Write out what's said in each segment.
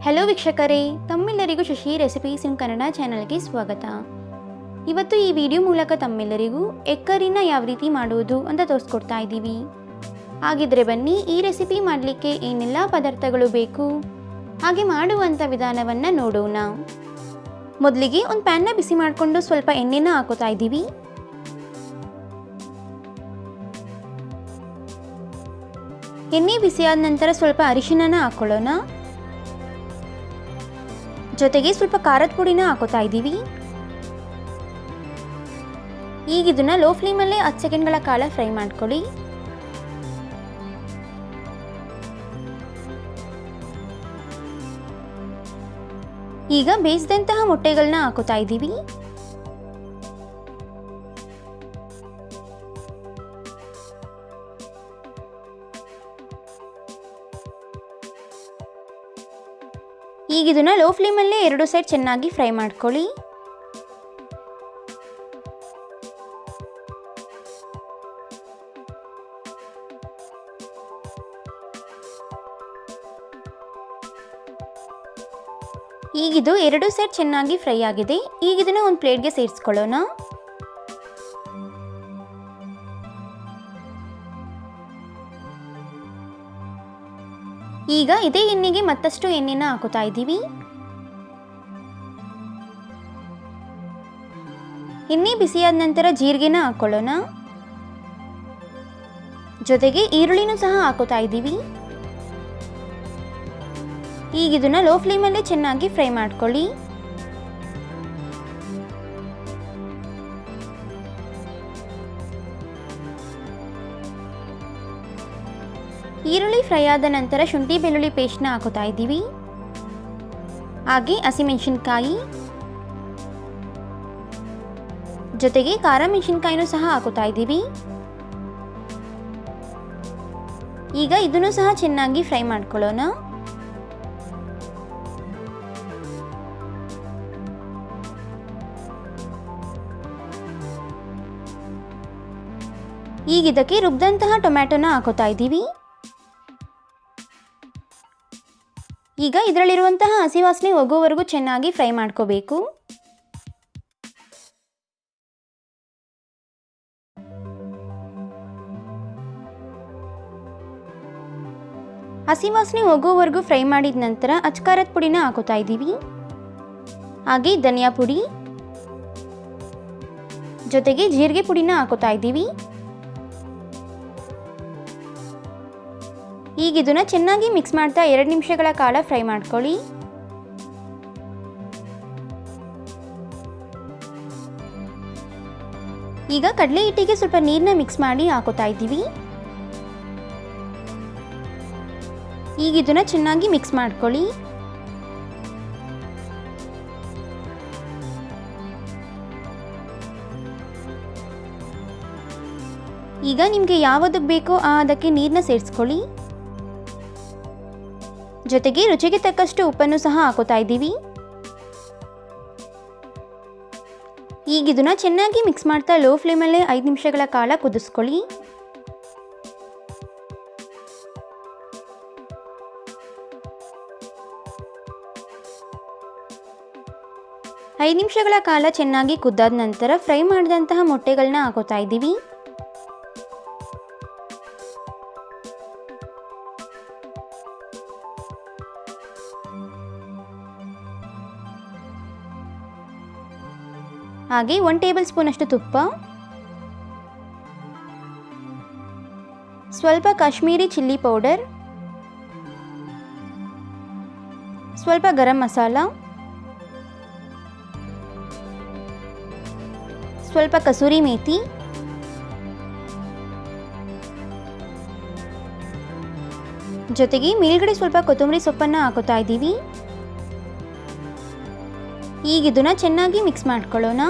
Hello ವೀಕ್ಷಕರೇ, ತಮ್ಮೆಲ್ಲರಿಗೂ Shashi recipes ಇನ್ ಕನ್ನಡ ಚಾನಲ್ಗೆ ಸ್ವಾಗತ. ಇವತ್ತು ಈ ವಿಡಿಯೋ ಮೂಲಕ ತಮ್ಮೆಲ್ಲರಿಗೂ ಎಗ್ ಕರಿನ ಯಾವ ರೀತಿ ಮಾಡುವುದು ಅಂತ ತೋರಿಸ್ಕೊಡ್ತಾ ಇದ್ದೀವಿ. ಹಾಗಿದ್ರೆ ಬನ್ನಿ, ಈ ರೆಸಿಪಿ ಮಾಡಲಿಕ್ಕೆ ಏನೆಲ್ಲ ಪದಾರ್ಥಗಳು ಬೇಕು ಹಾಗೆ ಮಾಡುವಂಥ ವಿಧಾನವನ್ನು ನೋಡೋಣ. ಮೊದಲಿಗೆ ಒಂದು ಪ್ಯಾನ್ನ ಬಿಸಿ ಮಾಡಿಕೊಂಡು ಸ್ವಲ್ಪ ಎಣ್ಣೆನ ಹಾಕೋತಾ ಇದ್ದೀವಿ. ಎಣ್ಣೆ ಬಿಸಿಯಾದ ನಂತರ ಸ್ವಲ್ಪ ಅರಿಶಿನ ಹಾಕೊಳ್ಳೋಣ. ಜೊತೆಗೆ ಸ್ವಲ್ಪ ಖಾರದ ಪುಡಿನ ಹಾಕೋತಾ ಇದ್ದೀವಿ. ಈಗ ಇದನ್ನ ಲೋ ಫ್ಲೇಮಲ್ಲೇ 10 ಸೆಕೆಂಡ್ಗಳ ಕಾಲ ಫ್ರೈ ಮಾಡ್ಕೊಳ್ಳಿ. ಈಗ ಬೇಯಿಸಿದಂತಹ ಮೊಟ್ಟೆಗಳನ್ನ ಹಾಕೋತಾ ಇದ್ದೀವಿ. ಈಗ ಇದನ್ನ ಲೋ ಫ್ಲೇಮಲ್ಲೇ 2 ಸೈಡ್ ಚೆನ್ನಾಗಿ ಫ್ರೈ ಮಾಡ್ಕೊಳ್ಳಿ. ಈಗಿದು 2 ಸೈಡ್ ಚೆನ್ನಾಗಿ ಫ್ರೈ ಆಗಿದೆ. ಈಗ ಇದನ್ನ ಒಂದು ಪ್ಲೇಟ್ಗೆ ಸೇರಿಸ್ಕೊಳ್ಳೋಣ. ಈಗ ಇದೇ ಎಣ್ಣೆಗೆ ಮತ್ತಷ್ಟು ಎಣ್ಣೆನ ಹಾಕೋತಾ ಇದ್ದೀವಿ. ಎಣ್ಣೆ ಬಿಸಿಯಾದ ನಂತರ ಜೀರಿಗೆನ ಹಾಕೊಳ್ಳೋಣ. ಜೊತೆಗೆ ಈರುಳ್ಳಿನೂ ಸಹ ಹಾಕೋತಾ ಇದ್ದೀವಿ. ಈಗ ಇದನ್ನ ಲೋ ಫ್ಲೇಮಲ್ಲೇ ಚೆನ್ನಾಗಿ ಫ್ರೈ ಮಾಡ್ಕೊಳ್ಳಿ. ಈರುಳ್ಳಿ ಫ್ರೈ ಆದ ನಂತರ ಶುಂಠಿ ಬೆಳ್ಳುಳ್ಳಿ ಪೇಸ್ಟ್ನ ಹಾಕೋತಾ ಇದ್ದೀವಿ. ಹಾಗೆ ಹಸಿಮೆಣಸಿನಕಾಯಿ ಜೊತೆಗೆ ಖಾರ ಮೆಣಸಿನಕಾಯಿನೂ ಸಹ ಹಾಕೋತಾ ಇದ್ದೀವಿ. ಈಗ ಇದನ್ನು ಸಹ ಚೆನ್ನಾಗಿ ಫ್ರೈ ಮಾಡ್ಕೊಳ್ಳೋಣ. ಈಗ ಇದಕ್ಕೆ ರುಬ್ಬಿದಂತಹ ಟೊಮ್ಯಾಟೋನ ಹಾಕೋತಾ ಇದ್ದೀವಿ. ಈಗ ಇದರಲ್ಲಿರುವಂತಹ ಹಸಿ ವಾಸನೆ ಹೋಗೋವರೆಗೂ ಚೆನ್ನಾಗಿ ಫ್ರೈ ಮಾಡ್ಕೋಬೇಕು. ಹಸಿ ವಾಸನೆ ಹೋಗೋವರೆಗೂ ಫ್ರೈ ಮಾಡಿದ ನಂತರ ಅಚ್ಕಾರದ ಪುಡಿನ ಹಾಕೋತಾ ಇದ್ದೀವಿ. ಹಾಗೆ ಧನಿಯಾ ಪುಡಿ ಜೊತೆಗೆ ಜೀರಿಗೆ ಪುಡಿನ ಹಾಕೋತಾ ಇದ್ದೀವಿ. ಈಗ ಇದನ್ನ ಚೆನ್ನಾಗಿ ಮಿಕ್ಸ್ ಮಾಡ್ತಾ 2 ನಿಮಿಷಗಳ ಕಾಲ ಫ್ರೈ ಮಾಡ್ಕೊಳ್ಳಿ. ಈಗ ಕಡಲೆ ಹಿಟ್ಟಿಗೆ ಸ್ವಲ್ಪ ನೀರನ್ನ ಮಿಕ್ಸ್ ಮಾಡಿ ಹಾಕೋತಾ ಇದ್ದೀವಿ. ಈಗ ಇದನ್ನ ಚೆನ್ನಾಗಿ ಮಿಕ್ಸ್ ಮಾಡ್ಕೊಳ್ಳಿ. ಈಗ ನಿಮಗೆ ಯಾವುದಕ್ಕೆ ಬೇಕೋ ಅದಕ್ಕೆ ನೀರನ್ನ ಸೇರಿಸ್ಕೊಳ್ಳಿ. ಜೊತೆಗೆ ರುಚಿಗೆ ತಕ್ಕಷ್ಟು ಉಪ್ಪನ್ನು ಸಹ ಹಾಕೋತಾ ಇದ್ದೀವಿ. ಈಗ ಇದನ್ನ ಚೆನ್ನಾಗಿ ಮಿಕ್ಸ್ ಮಾಡ್ತಾ ಲೋ ಫ್ಲೇಮಲ್ಲೇ 5 ನಿಮಿಷಗಳ ಕಾಲ ಕುದಿಸ್ಕೊಳ್ಳಿ. ಐದು ನಿಮಿಷಗಳ ಕಾಲ ಚೆನ್ನಾಗಿ ಕುದ್ದಾದ ನಂತರ ಫ್ರೈ ಮಾಡಿದಂತಹ ಮೊಟ್ಟೆಗಳನ್ನ ಹಾಕೋತಾ ಇದ್ದೀವಿ. ಹಾಗೆ 1 ಟೇಬಲ್ ಸ್ಪೂನ್ ಅಷ್ಟು ತುಪ್ಪ, ಸ್ವಲ್ಪ ಕಾಶ್ಮೀರಿ ಚಿಲ್ಲಿ ಪೌಡರ್, ಸ್ವಲ್ಪ ಗರಂ ಮಸಾಲ, ಸ್ವಲ್ಪ ಕಸೂರಿ ಮೇಥಿ, ಜೊತೆಗೆ ಮೇಲ್ಗಡೆ ಸ್ವಲ್ಪ ಕೊತ್ತಂಬರಿ ಸೊಪ್ಪನ್ನು ಹಾಕೋತಾ ಇದ್ದೀವಿ. ಈಗ ಇದನ್ನ ಚೆನ್ನಾಗಿ ಮಿಕ್ಸ್ ಮಾಡ್ಕೊಳ್ಳೋಣ.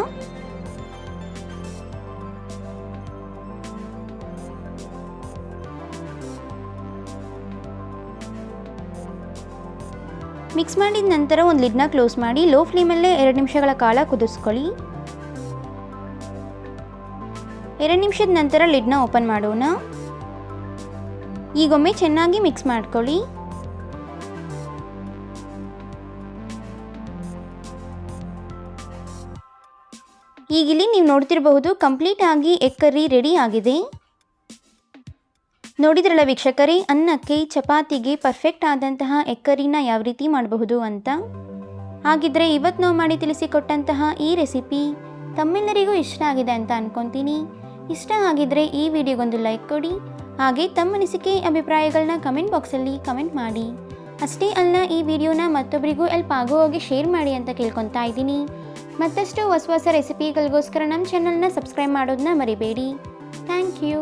ಮಿಕ್ಸ್ ಮಾಡಿದ ನಂತರ ಒಂದು ಲಿಡ್ನ ಕ್ಲೋಸ್ ಮಾಡಿ ಲೋ ಫ್ಲೇಮಲ್ಲೇ 2 ನಿಮಿಷಗಳ ಕಾಲ ಕುದಿಸ್ಕೊಳ್ಳಿ. 2 ನಿಮಿಷದ ನಂತರ ಲಿಡ್ನ ಓಪನ್ ಮಾಡೋಣ. ಈಗೊಮ್ಮೆ ಚೆನ್ನಾಗಿ ಮಿಕ್ಸ್ ಮಾಡ್ಕೊಳ್ಳಿ. ಈಗಿಲ್ಲಿ ನೀವು ನೋಡ್ತಿರಬಹುದು ಕಂಪ್ಲೀಟ್ ಆಗಿ ಎಗ್ ಕರ್ರಿ ರೆಡಿ ಆಗಿದೆ. ನೋಡಿದ್ರಲ್ಲ ವೀಕ್ಷಕರೇ, ಅನ್ನಕ್ಕೆ ಚಪಾತಿಗೆ ಪರ್ಫೆಕ್ಟ್ ಆದಂತಹ ಎಗ್ ಕರ್ರಿನ ಯಾವ ರೀತಿ ಮಾಡಬಹುದು ಅಂತ. ಹಾಗಿದ್ರೆ ಇವತ್ತು ನಾವು ಮಾಡಿ ತಿಳಿಸಿಕೊಟ್ಟಂತಹ ಈ ರೆಸಿಪಿ ತಮ್ಮೆಲ್ಲರಿಗೂ ಇಷ್ಟ ಆಗಿದೆ ಅಂತ ಅನ್ಕೊತೀನಿ. ಇಷ್ಟ ಆಗಿದ್ರೆ ಈ ವಿಡಿಯೋಗೊಂದು ಲೈಕ್ ಕೊಡಿ, ಹಾಗೆ ತಮ್ಮ ಅನಿಸಿಕೆ ಅಭಿಪ್ರಾಯಗಳನ್ನ ಕಮೆಂಟ್ ಬಾಕ್ಸಲ್ಲಿ ಕಮೆಂಟ್ ಮಾಡಿ. ಅಷ್ಟೇ ಅಲ್ಲ, ಈ ವಿಡಿಯೋನ ಮತ್ತೊಬ್ಬರಿಗೂ ಹೆಲ್ಪ್ ಆಗೋ ಹೋಗಿ ಶೇರ್ ಮಾಡಿ ಅಂತ ಕೇಳ್ಕೊತಾ ಇದ್ದೀನಿ. ಮತ್ತಷ್ಟು ಹೊಸ ಹೊಸ ರೆಸಿಪಿಗಳಿಗೋಸ್ಕರ ನಮ್ಮ ಚಾನಲ್ನ ಸಬ್ಸ್ಕ್ರೈಬ್ ಮಾಡೋದನ್ನ ಮರಿಬೇಡಿ. Thank you.